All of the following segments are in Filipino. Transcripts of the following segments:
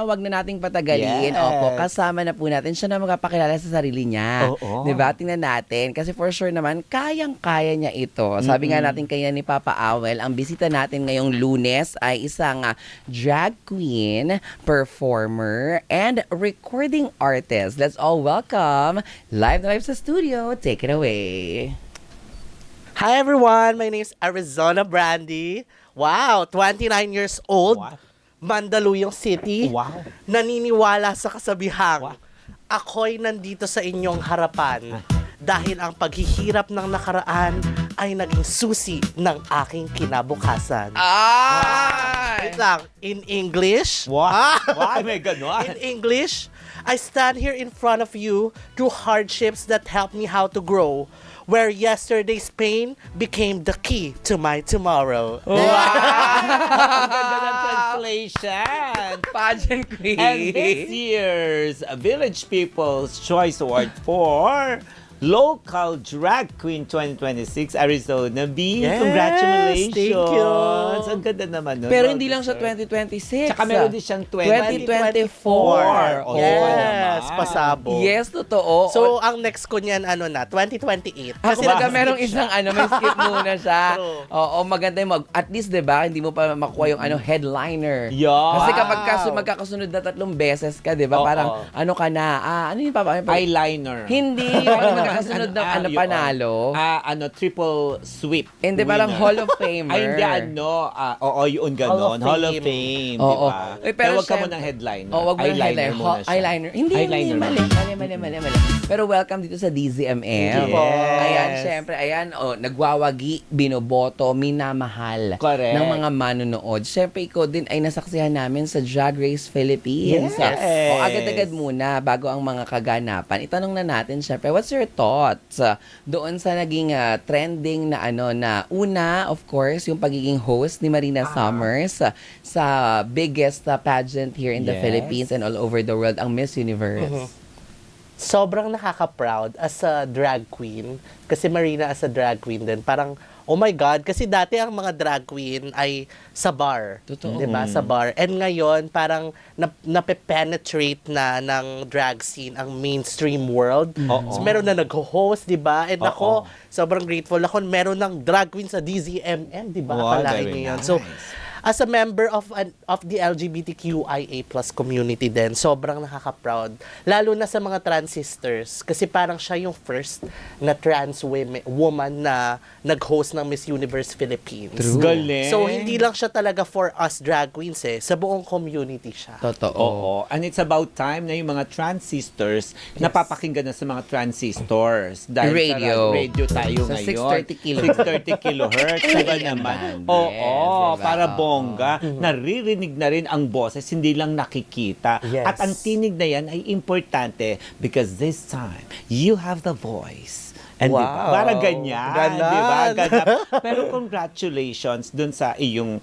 Wag na nating patagalin. Yes. Opo, kasama na po natin. Siya na magpapakilala sa sarili niya. Oo. Diba? Tingnan natin. Kasi for sure naman, kayang-kaya niya ito. Sabi nga natin kaya ni Papa Awel, ang bisita natin ngayong Lunes ay isang drag queen, performer, and recording artist. Let's all welcome, live na live sa studio. Take it away. Hi everyone, my name is Arizona Brandy. Wow, 29 years old. Wow. Mandaluyong City. Wow. Naniniwala sa kasabihang, Wow. ako'y nandito sa inyong harapan dahil ang paghihirap ng nakaraan ay naging susi ng aking kinabukasan. Wait lang, in English? Wow. Wow, may ganon. In English, I stand here in front of you through hardships that helped me how to grow, where yesterday's pain became the key to my tomorrow. Wow! Ang ganda ng translation. Pageant queen. And this year's Village People's Choice Award for Local Drag Queen 2026, Arizona B. Yes, Congratulations! thank you. Ang ganda naman nun. Pero hindi lang sa 2026. Tsaka meron din siyang 2024. Oh, Yes, naman. pasabo. Yes, totoo. So, ang next ko niyan, 2028. Kasi nag-skip merong siya. isang may skip muna siya. True. Oo, maganda yung at least 'di ba, hindi mo pa makuha yung headliner. Yeah. Kasi kapag magkakasunod na 3 beses ka, 'di ba? Oo. Parang ano ka na? Ano yung Eyeliner. Hindi, yung magkakasunod na yun. panalo. Triple sweep. Hindi, parang winner. Hall of Famer. Ay, hindi, oo, yun ganon. Hall of Hall of Fame, Oo. di ba? Eh, Pero wag ka syem- mo ng headliner. Oh, wag mo ng headliner. muna siya. Eyeliner. Hindi, Eyeliner mali. Pero welcome dito sa DZMM. Yes. Ayan, syempre, nagwawagi, binoboto, minamahal Correct. ng mga manonood. Syempre, ikaw din ay nasaksihan namin sa Drag Race Philippines. Yes. Agad-agad muna, bago ang mga kaganapan. Itanong na natin, syempre, what's your thoughts doon sa naging trending na na una, of course, yung pagiging host ni Marina Summers sa biggest pageant here in the Yes. Philippines and all over the world, ang Miss Universe. Sobrang nakaka-proud as a drag queen. Kasi Marina as a drag queen din. Parang, oh my God, kasi dati ang mga drag queen ay sa bar. Totoo. Diba? Sa bar. And ngayon, parang nape-penetrate na ng drag scene ang mainstream world. Oo. So, meron na nag-host, diba? And Oo. ako, sobrang grateful ako. Meron ng drag queen sa DZMM, diba? Wow, Akalain very niyo yun. nice. So, as a member of the LGBTQIA+ community din, sobrang nakaka-proud. Lalo na sa mga trans sisters. Kasi parang siya yung first na trans woman na nag-host ng Miss Universe Philippines. True. Galing. So, hindi lang siya talaga for us drag queens sa buong community siya. Totoo. Oo. And it's about time na yung mga trans sisters napapakinggan na sa mga transistors. Dahil Radio. sa radio tayo Sa ngayon. 630 kilohertz. 630 kilohertz. Diba naman? Yes, Oo. diba? Para bongga. Naririnig na rin ang boses, hindi lang nakikita. Yes. At ang tinig na yan ay importante because this time, you have the voice. And Wow. diba? Para ganyan. Ganon. Diba? Ganap. Pero congratulations dun sa iyong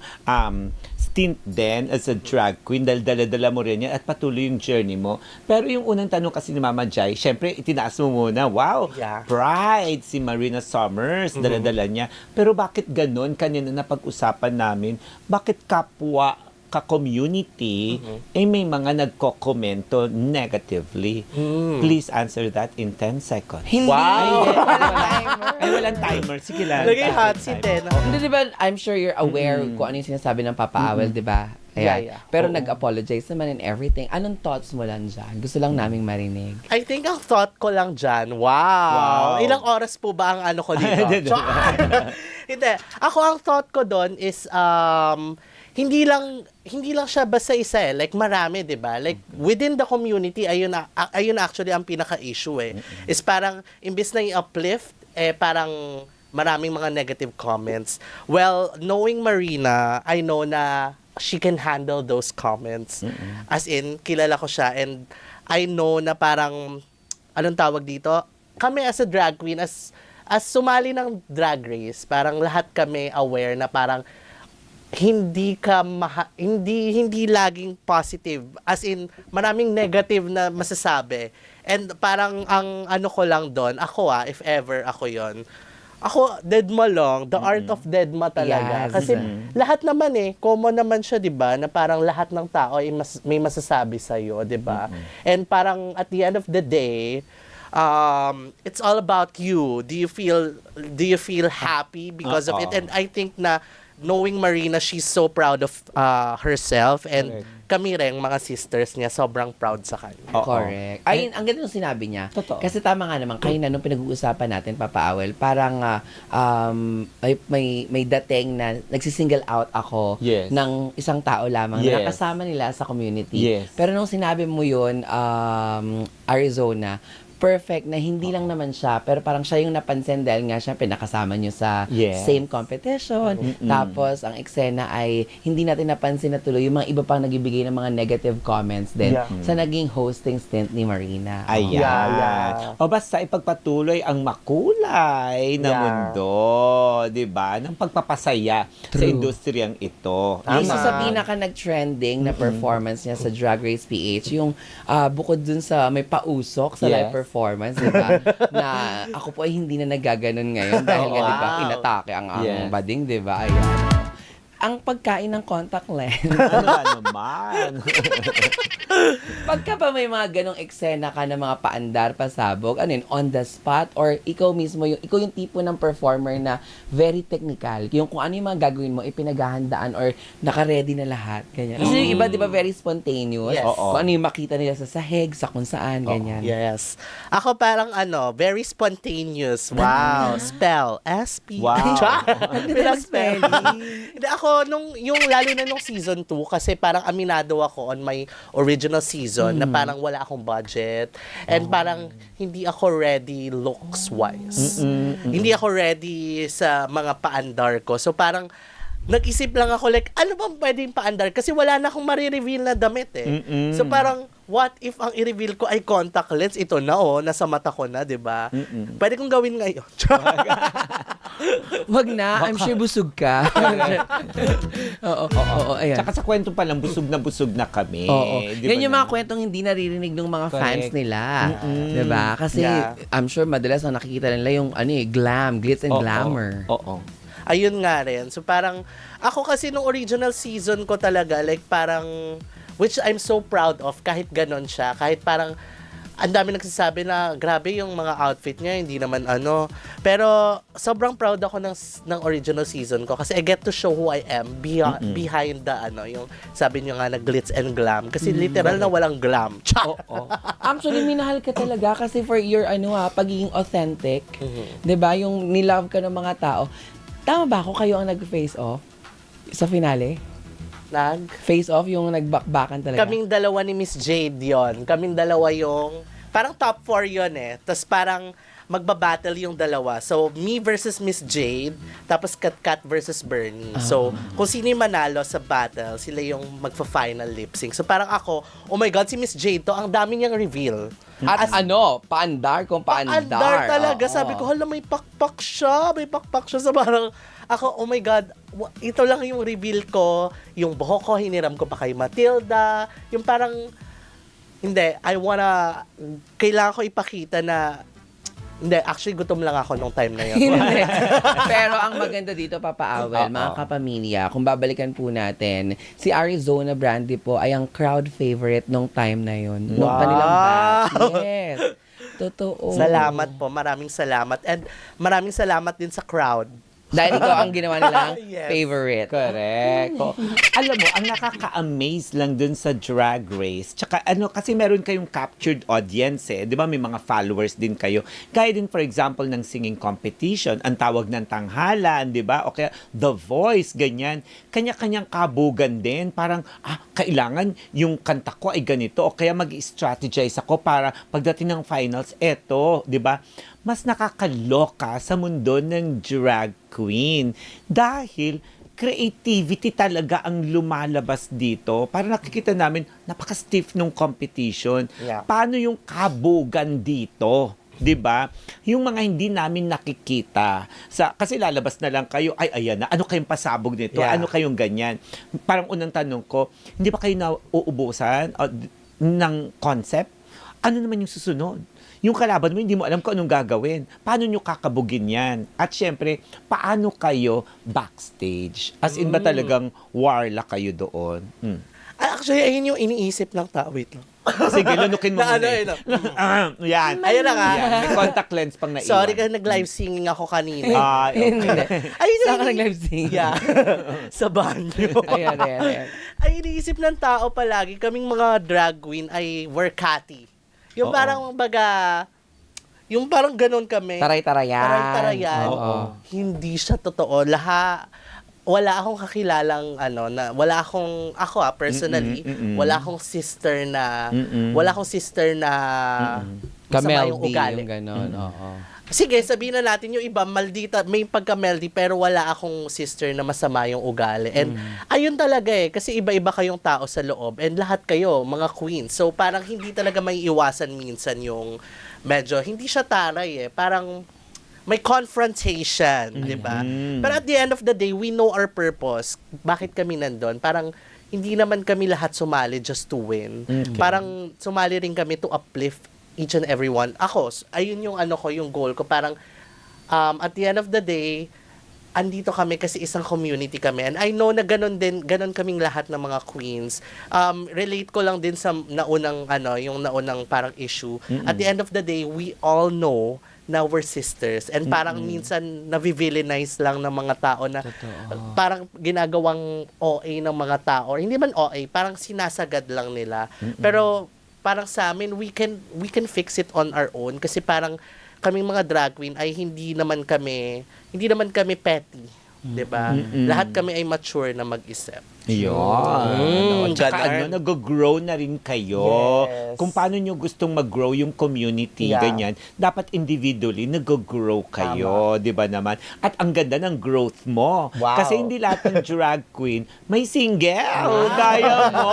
stint din as a drag queen dahil dala-dala mo rin yan at patuloy yung journey mo. Pero yung unang tanong kasi ni Mama Jai, syempre itinaas mo muna, wow, Yeah. pride si Marina Summers, dala-dala niya. Pero bakit ganun? Kanina na pag-usapan namin, bakit kapwa ka-community may mga nagko-komento negatively? Please answer that in 10 seconds. Hindi. Wow. Ay, walang timer. Sige lang. Lagay hot seat Timer. din. Hindi, diba, I'm sure you're aware kung ano yung sinasabi ng Papa Awel, diba? Ayan. Yeah. Pero nag-apologize naman and everything. Anong thoughts mo lang dyan? Gusto lang naming marinig. I think ang thought ko lang dyan, wow. Wow. Ilang oras po ba ang ano ko dito? Char! Hindi. Ako ang thought ko doon is hindi lang siya basta isa like marami, 'di ba? Like within the community ayun actually ang pinaka-issue is parang imbes na i-uplift parang maraming mga negative comments. Well, knowing Marina, I know na she can handle those comments. As in, kilala ko siya and I know na parang anong tawag dito? Kami as a drag queen, as sumali ng drag race, parang lahat kami aware na parang hindi laging positive, as in maraming negative na masasabi, and parang ang ano ko lang doon, ako if ever ako yon, Ako, deadma lang. The art of deadma talaga. Yes. Kasi lahat naman common naman siya, di ba? Na parang lahat ng tao ay may masasabi sa'yo, di ba? And parang at the end of the day, it's all about you. Do you feel happy because of it? And I think na knowing Marina, she's so proud of herself, and kami rin, mga sisters niya, sobrang proud sa kanya. Oo. Correct. Ay, ang ganda ng sinabi niya. Totoo. Kasi tama nga naman, kayo na nung pinag-uusapan natin, Papa Awel, parang may dating na nagsisingle out ako Yes. ng isang tao lamang Yes. na kasama nila sa community. Yes. Pero nung sinabi mo yun, Arizona, perfect na hindi lang naman siya, pero parang siya yung napansin dahil nga syempre nakasama nyo sa Yes. same competition. Tapos ang eksena ay hindi natin napansin na tuloy yung mga iba pang nagbibigay ng mga negative comments din sa naging hosting stint ni Marina. Ayan. Yeah. O basta ipagpatuloy ang makulay na mundo, 'di ba? Ng pagpapasaya sa industriyang ito. Yung isa Tama. sa pinaka nag-trending na performance niya sa Drag Race PH, yung bukod dun sa may pausok sa live performance, di ba? Na ako po ay hindi na nagaganon ngayon dahil nga, di ba, Wow. inatake ang Yes. bading, di ba? Ayan. Ang pagkain ng contact lens. Ano ba naman? Pagka ba may mga ganong eksena ka ng mga paandar, pasabog, ano yun, on the spot, or ikaw mismo, ikaw yung tipo ng performer na very technical, yung kung ano yung mga gagawin mo, ipinaghahandaan or naka-ready na lahat, ganyan. Kasi yung iba, di ba, very spontaneous. Yes. Oo. Kung ano yung makita nila sa sahig, sa kung saan, ganyan. Yes. Ako parang very spontaneous. Wow. Spell. S-P. Wow. Pinaspell. Hindi, ako, lalo na nung season 2, kasi parang aminado ako on my original season na parang wala akong budget. And parang hindi ako ready looks-wise. Hindi ako ready sa mga paandar ko. So parang, nag-isip lang ako like, ano bang pwedeng paandar? Kasi wala na akong marireveal na damit So parang, what if ang i-reveal ko ay contact lens? Ito na nasa mata ko na, di ba? Pwede kong gawin ngayon. Wag na, I'm sure busog ka. Oo, ayan. Tsaka sa kwento pa lang, busog na kami. Oo. Di ba Yan yung mga naman? kwentong hindi naririnig ng mga fans Correct. nila. 'Di ba? Kasi Yeah. I'm sure madalas ang nakikita nila yung glam, glitz and Oo. glamour. Oo. Ayun nga rin. So parang, ako kasi nung original season ko talaga, like parang, which I'm so proud of, kahit ganon siya, kahit parang, ang dami nagsasabi na, grabe yung mga outfit niya, hindi naman ano. Pero, sobrang proud ako ng original season ko, kasi I get to show who I am behind the, yung sabi niyo nga na glitz and glam. Kasi literal na walang glam. Oo. Actually, minahal ka talaga kasi for your pagiging authentic. 'Di ba? Yung nilove ka ng mga tao. Tama ba ako kayo ang nag-face off sa finale? Face off yung nagbakbakan talaga. Kaming dalawa ni Miss Jade yon. Kaming dalawa yung, parang top 4 yon Tapos parang magbabattle yung dalawa. So, me versus Miss Jade, tapos Kat versus Bernie. So, kung sino yung manalo sa battle, sila yung magfa-final lip sync. So, parang ako, oh my God, si Miss Jade to, ang dami niyang reveal. At paandar kung paandar. Andar talaga. Oo. Sabi ko, hala, may pakpak siya. May pakpak siya. So parang, ako, oh my God, ito lang yung reveal ko. Yung buhok ko, hiniram ko pa kay Matilda. Yung parang, hindi, kailangan ko ipakita na, hindi, actually, gutom lang ako nung time na yun. Hindi. Pero ang maganda dito, Papa Awel, mga Oo. kapamilya, kung babalikan po natin, si Arizona Brandy po ay ang crowd favorite nung time na yun. Nung Wow. kanilang batch. Yes. Totoo. Salamat po, maraming salamat. And maraming salamat din sa crowd. Dahil ikaw ang ginawa nilang Yes. favorite. Correct. Oo. Alam mo, ang nakaka-amaze lang dun sa Drag Race, tsaka kasi meron kayong captured audience Di ba may mga followers din kayo. Gaya din for example ng singing competition, ang tawag ng tanghalan, di ba? O kaya The Voice, ganyan. Kanya-kanyang kabugan din. Parang, kailangan yung kanta ko ay ganito o kaya mag-strategize ako para pagdating ng finals, eto, di ba? Mas nakakaloka sa mundo ng drag queen dahil creativity talaga ang lumalabas dito. Para nakikita namin, napaka-stiff nung competition. Yeah. Paano yung kabugan dito? 'Di ba? Yung mga hindi namin nakikita. Kasi lalabas na lang kayo, ay ayan na, ano kayong pasabog nito? Yeah. Ano kayong ganyan? Parang unang tanong ko, hindi ba kayo nauubusan ng concept? Ano naman yung susunod? yung kalaban mo, hindi mo alam kung anong gagawin. Paano nyo kakabugin yan? At syempre, paano kayo backstage? As in ba talagang warla kayo doon? Actually, ayun yung iniisip ng tao. Wait lang. Sige, lunukin mo Na muna. ano, Yan. Ayun na nga. Yan. May contact lens pang naiwan. Sorry kasi nag-live singing ako kanina. Hindi. Ayun Saan ka yung- nag-live sing? Yeah. Sa banyo. Ayan. Ay, iniisip ng tao palagi, kaming mga drag queen ay we're catty. Yung Oo. parang yung parang ganun kami. Taray-tarayan. Taray-tarayan. Oo. Hindi siya totoo. Wala akong kakilalang ako personally, wala akong sister na masama yung Kameldi, ugali. yung gano'n. Oo. Sige, sabihin na natin yung iba, maldita, may pagka-meldy, pero wala akong sister na masama yung ugali. And ayun talaga kasi iba-iba kayong tao sa loob. And lahat kayo, mga queens. So parang hindi talaga may iwasan minsan yung medyo, hindi siya taray parang may confrontation, di ba? Pero at the end of the day, we know our purpose. Bakit kami nandun? Parang hindi naman kami lahat sumali just to win. Parang sumali rin kami to uplift each and every one. Ako, ayun yung yung goal ko. Parang at the end of the day, andito kami kasi isang community kami. And I know na ganon kaming lahat ng mga queens. Relate ko lang din sa naunang yung naunang parang issue. At the end of the day, we all know na we're sisters. And parang minsan navi-villainize lang ng mga tao na parang ginagawang OA ng mga tao. Or hindi man OA, parang sinasagad lang nila. Pero parang sa amin, we can fix it on our own kasi parang kaming mga drag queen ay hindi naman kami petty, 'di ba? Lahat kami ay mature na mag-isip. Yun. Tsaka ganun. nag-grow na rin kayo. Yes. Kung paano nyo gustong mag-grow yung community, Yeah. ganyan, dapat individually nag-grow kayo, di ba naman? At ang ganda ng growth mo. Wow. Kasi hindi lahat ng drag queen may single. Gaya mo.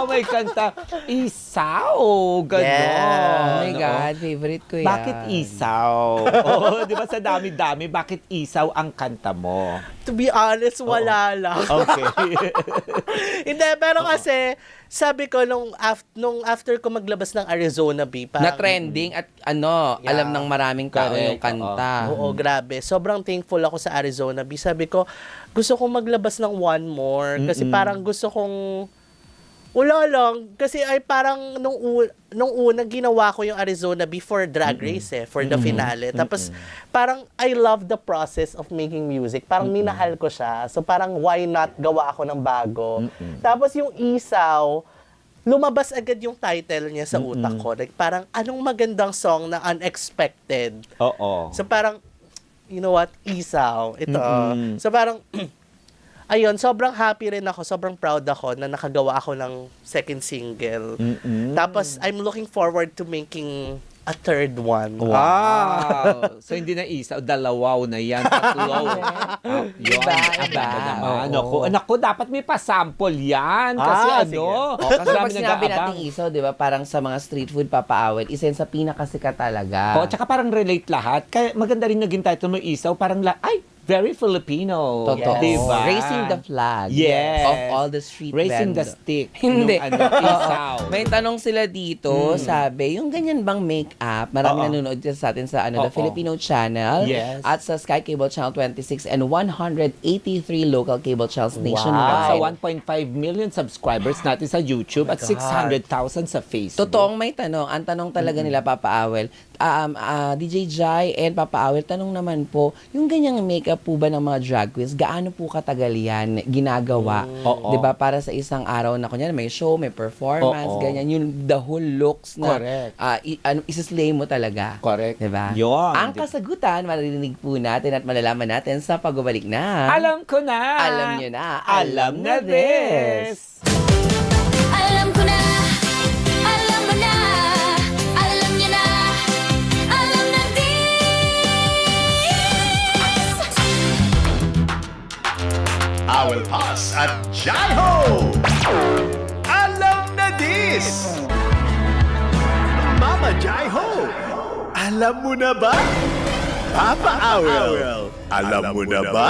May kanta. Isaw. Ganon. Yeah. Oh my God, favorite ko yan. Bakit isaw? Oh, di ba sa dami-dami, bakit isaw ang kanta mo? To be honest, wala lang. Okay. Hindi, pero kasi sabi ko nung after ko maglabas ng Arizona Bee, Na trending at Yeah. alam ng maraming tao Correct, yung kanta. Oo, grabe. Sobrang thankful ako sa Arizona Bee. Sabi ko, gusto kong maglabas ng one more kasi parang gusto kong wala lang. Kasi ay parang nung unang ginawa ko yung Arizona before Drag Race for the finale. Tapos parang I love the process of making music. Parang minahal ko siya. So parang why not gawa ako ng bago. Tapos yung Isaw, lumabas agad yung title niya sa utak ko. Like parang anong magandang song na unexpected. Oo. So parang, you know what, Isaw, ito. So parang, ayun, sobrang happy rin ako, sobrang proud ako na nakagawa ako ng second single. Tapos, I'm looking forward to making a third one. Wow! So, hindi na isa, dalawaw na yan, tatlo. Yun, Iba. naman. Oo. Naku, dapat may pasample yan. Kasi sige. Kasi marami pag sinabi nag-aabang. natin isaw, di ba, parang sa mga street food papaawit, isa yun sa pinakasikat talaga. Oh, tsaka parang relate lahat. Kaya maganda rin naging title mo, Isaw. Parang, very Filipino. Totoo. Diba? Raising the flag Yes. of all the street Raising the vendors. stick. Hindi. Nung Isaw. May tanong sila dito, sabi, yung ganyan bang make-up, marami nanonood dyan sa atin sa The Filipino Channel Yes. at sa Sky Cable Channel 26 and 183 local cable channels Sa nationwide. 1.5 million subscribers natin sa YouTube at 600,000 sa Facebook. Totoong may tanong. Ang tanong talaga nila, Papa Awel, DJ Jai and Papa Awel, tanong naman po, yung ganyang makeup po ba ng mga drag queens, gaano po katagal yan ginagawa? Oo. 'Di ba para sa isang araw na kunyari may show, may performance, Oo. ganyan, yung the whole looks na Correct. isa-slay mo talaga. Correct. 'Di ba? Yun. Ang kasagutan, maririnig po natin at malalaman natin sa pagbabalik na. Alam ko na. Alam nyo na. Alam na this. Alam ko na, alam mo na, alam niya na, alam na this. Awel Pass at Jaiho! Alam na this! Mama Jaiho! Alam mo na ba? Papa Awel! Alam mo na ba?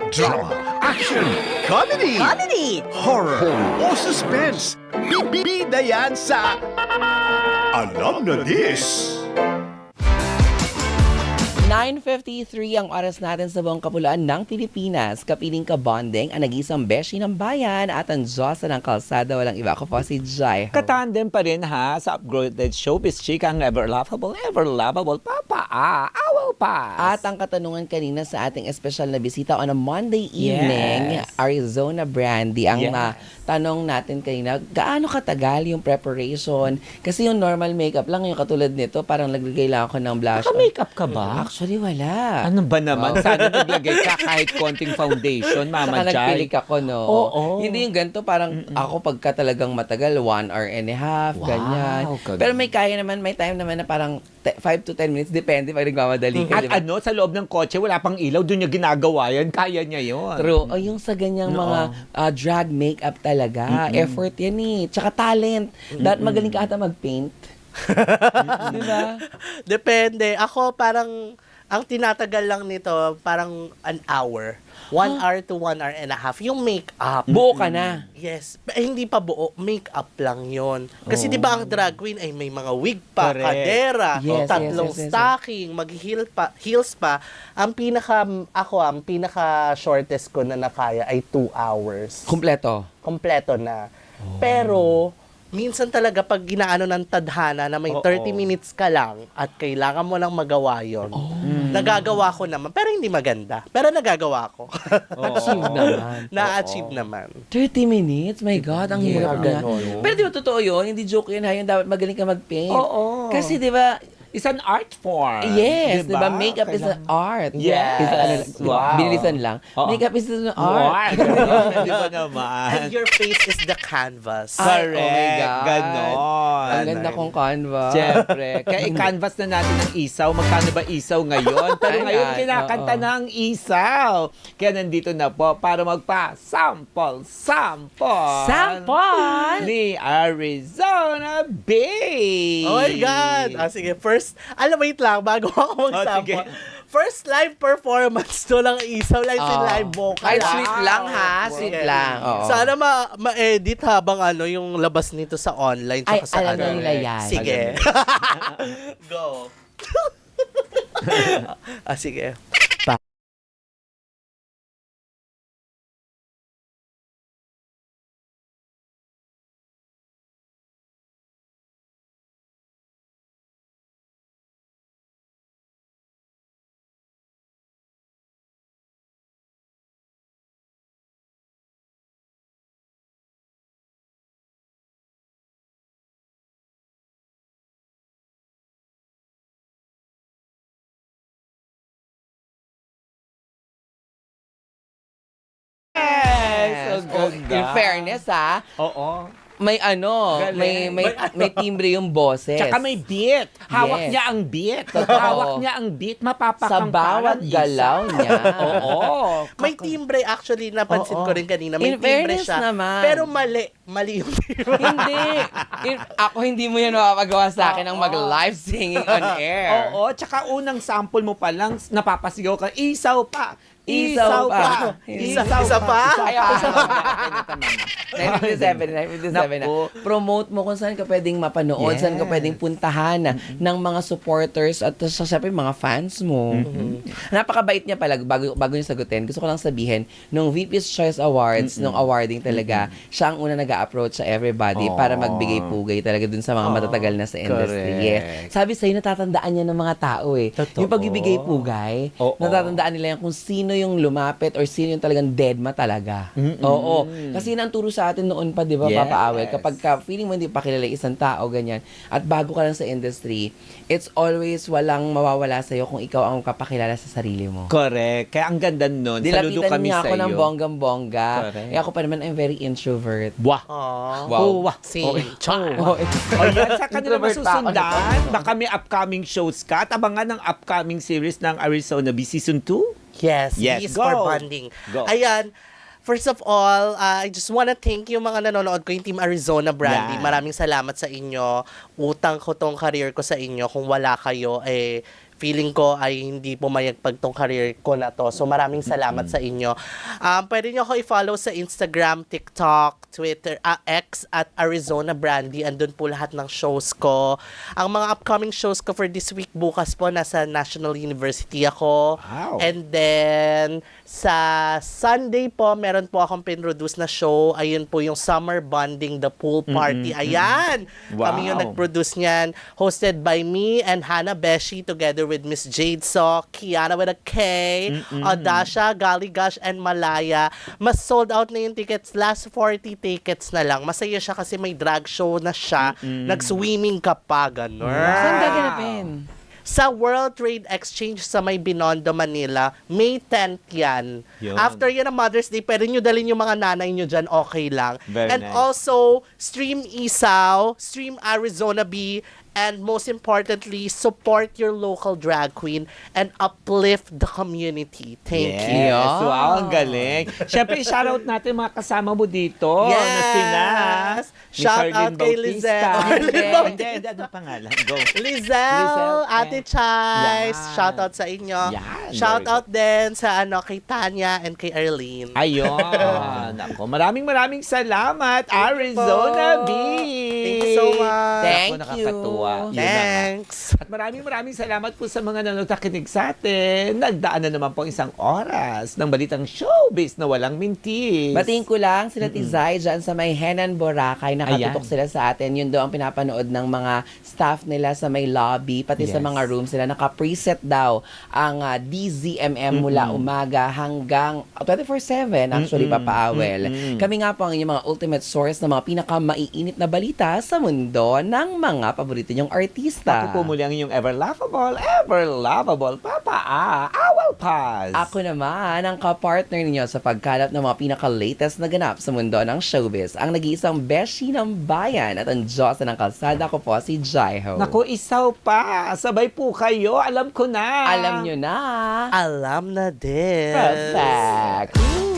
Drama, action, comedy, horror, o suspense. Bibida yan sa Alam na this! 9:53 ang oras natin sa buong kapuluan ng Pilipinas. Kapiling ka bonding ang nag-isang beshi ng bayan at ang Diyosa ng kalsada. Walang iba. Ako po si Jai. Katandem pa rin ha sa upgraded showbiz chick ang ever lovable Papa Awal pa. At ang katanungan kanina sa ating espesyal na bisita on a Monday evening, Yes. Arizona Brandy. Ang Yes. tanong natin kanina, gaano katagal yung preparation? Kasi yung normal makeup lang, yung katulad nito, parang naglagay lang ako ng blush. Naka-makeup ka ba? Actually, wala. Ano ba naman? Oh. Sana naglagay ka kahit konting foundation, Mama Saka Chay. nagpilik ako, no? Oo. Hindi yung ganito, parang ako pagka talagang matagal, 1 hour and a half, Wow, ganyan. ganun. Pero may kaya naman, may time naman na parang 5 to 10 minutes, depende pag nagmamadali ka, At di ba? ano, sa loob ng kotse, wala pang ilaw, doon niya ginagawa yan. Kaya niya yun. True. O yung sa ganyang mga drag makeup talaga, effort yan eh. Tsaka talent. Dapat magaling ka ata mag-paint. Di ba? Depende. Ako parang, ang tinatagal lang nito, parang an hour. 1 hour to 1 hour and a half. Yung makeup. Buo ka na. Yes. Hindi pa buo. Makeup lang yon. Kasi di ba ang drag queen ay may mga wig pa, Correct. kadera, Yes, tatlong yes, yes, yes. stocking, heels pa. Ang pinaka shortest ko na nakaya ay 2 hours. Kompleto. Kompleto na. Pero, minsan talaga pag ginaano ng tadhana na may 30 minutes ka lang at kailangan mo lang magawa yon, nagagawa ko naman. Pero hindi maganda. Pero nagagawa ko. Achieve naman. Na-achieve naman. 30 minutes? My God, ang hirap na. ganon. Pero di ba totoo yun? Hindi joke yun ha, yung dapat magaling ka mag-paint. Oo. Kasi di ba, It's an art form. yes, di ba, makeup is an art. Yes. Is Wow. Binilisan lang. Oo. Makeup is an art. Di ba naman? And your face is the canvas. Ay, Correct. oh my God. Ganon. Ang ganda kong canvas. Siyempre. Kaya i-canvas na natin ang isaw. Magkano ba isaw ngayon? Pero Ay, ngayon ay, kinakanta oo. na ang isaw. Kaya nandito na po para magpa-sample Sample! ni Arizona Bay. Oh my God! Sige, first, wait lang, bago ako mag-sample. sige. First live performance to lang isaw, live in live vocal. Ay, sweet lang ha. Sweet Sige. lang. Oo. Sana ma-edit habang yung labas nito sa online. Ay, Tsaka sa alam na nila yan. Sige. Go. Sige. Yes! Ang ganda. In fairness ha, Oo. may Galing. may timbre yung boses. Tsaka may beat. Hawak Yes. niya ang beat. Totoo. Hawak niya ang beat. sa Mapapakampalan. bawat galaw niya. Oo. May timbre actually, napansin Oo. ko rin kanina. May In timbre fairness siya. naman. Pero mali. Mali yung timbre. Hindi. Ako hindi mo yan mapapagawa sa akin ng mag-live singing on air. Oo. Tsaka unang sample mo pa lang, napapasigaw ka, isaw pa. Isaw pa. Isa pa? Ay, ako sa 957 na. Naku. Promote mo kung saan ka pwedeng mapanood, Yes. saan ka pwedeng puntahan ng mga supporters at syempre mga fans mo. Napakabait niya pala, bago niya sagutin. Gusto ko lang sabihin, nung VP's Choice Awards, nung awarding talaga, siya ang una nag-a-approach sa everybody para magbigay pugay talaga dun sa mga matatagal na sa industry. correct. Yes. Sabi sa'yo, natatandaan niya ng mga tao eh. Totoo. Yung pagbibigay pugay, Oo. natatandaan nila yan kung sino yung lumapit or sino yung talagang deadma talaga. Oo. Kasi yun ang turo sa atin noon pa, di ba, Yes. Papa Awel? Kapag feeling mo hindi pa kilala isang tao, ganyan, at bago ka lang sa industry, it's always walang mawawala sa'yo kung ikaw ang kapakilala sa sarili mo. Correct. Kaya ang ganda nun. Saludo Dilapitan kami niya sa ako ng iyo. bonggang-bongga. Correct. Eh ako pa naman, I'm very introvert. Wah. Wow. Oh, wah. Same. Oh, O yan, sa kanila Introvert pa ako. masusundan. Baka may upcoming shows ka. At abangan ng upcoming series ng Arizona B Season 2. Yes, Yes, B is go. for bonding. Go. Ayan, first of all, I just wanna thank you mga nanonood ko, yung Team Arizona Brandy. Yeah. Maraming salamat sa inyo. Utang ko tong career ko sa inyo. Kung wala kayo, feeling ko ay hindi pumayagpag tong career ko na to. So maraming salamat sa inyo. Pwede nyo ako i-follow sa Instagram, TikTok, Twitter, X at Arizona Brandy. Andun po lahat ng shows ko. Ang mga upcoming shows ko for this week, bukas po nasa National University ako. Wow. And then sa Sunday po, meron po akong pinroduce na show. Ayun po yung Summer Bonding, The Pool Party. Ayan! Wow. Kami yung nag-produce niyan. Hosted by me and Hannah Beshi together with Miss Jade So, Kiana with a K, Odasha, Galigash, and Malaya. Mas sold out na yung tickets. Last 40 tickets na lang. Masaya siya kasi may drag show na siya. Nag-swimming ka pa, gano'n. Saan gaganapin? Sa World Trade Exchange sa may Binondo, Manila, May 10th yan. Yun. After yan ang Mother's Day, pwede nyo dalhin yung mga nanay nyo dyan, okay lang. Very And nice. also, stream Isaw, stream Arizona B, and most importantly, support your local drag queen and uplift the community. Thank you. Yes, wow, ang galing. Siyempre, shoutout natin mga kasama mo dito. Yes. Na sina Miss Shout Arlene out kay Bautista. Lizelle. Hindi, ano pangalan? Go. Lizelle, Ate Chais, Yan. shout out sa inyo. Yan, Shout very out din sa kay Tanya and kay Arlene. Ayun. Ako, maraming salamat, Arizona B. Thank you so much. Thank Ako, nakakatuwa. Yun na nga. Thanks. At maraming salamat po sa mga nanonood nakinig sa atin. Nagdaan na naman po isang oras ng balitang showbiz na walang mintis. Batiin ko lang sila Tizay dyan sa may Henan Boracay. Nakatutok Ayan. sila sa atin. Yun daw ang pinapanood ng mga staff nila sa may lobby, pati sa Yes. mga rooms nila. Naka-preset daw ang DZMM mula umaga hanggang 24/7 actually, Papa Awel. Kami nga po ang inyong mga ultimate source ng mga pinaka-maiinit na balita sa mundo ng mga paborito niyong artista. Ako po muli ang inyong ever lovable Papa Awel Paz. Ako naman ang kapartner ninyo sa pagkalap ng mga pinaka-latest na ganap sa mundo ng showbiz. Ang nag-iisang beshi ng bayan at ang Diyos ng kalsada ko po si Jaiho. Naku, isaw pa. Sabay po kayo. Alam ko na. Alam nyo na. Alam na din. Perfect.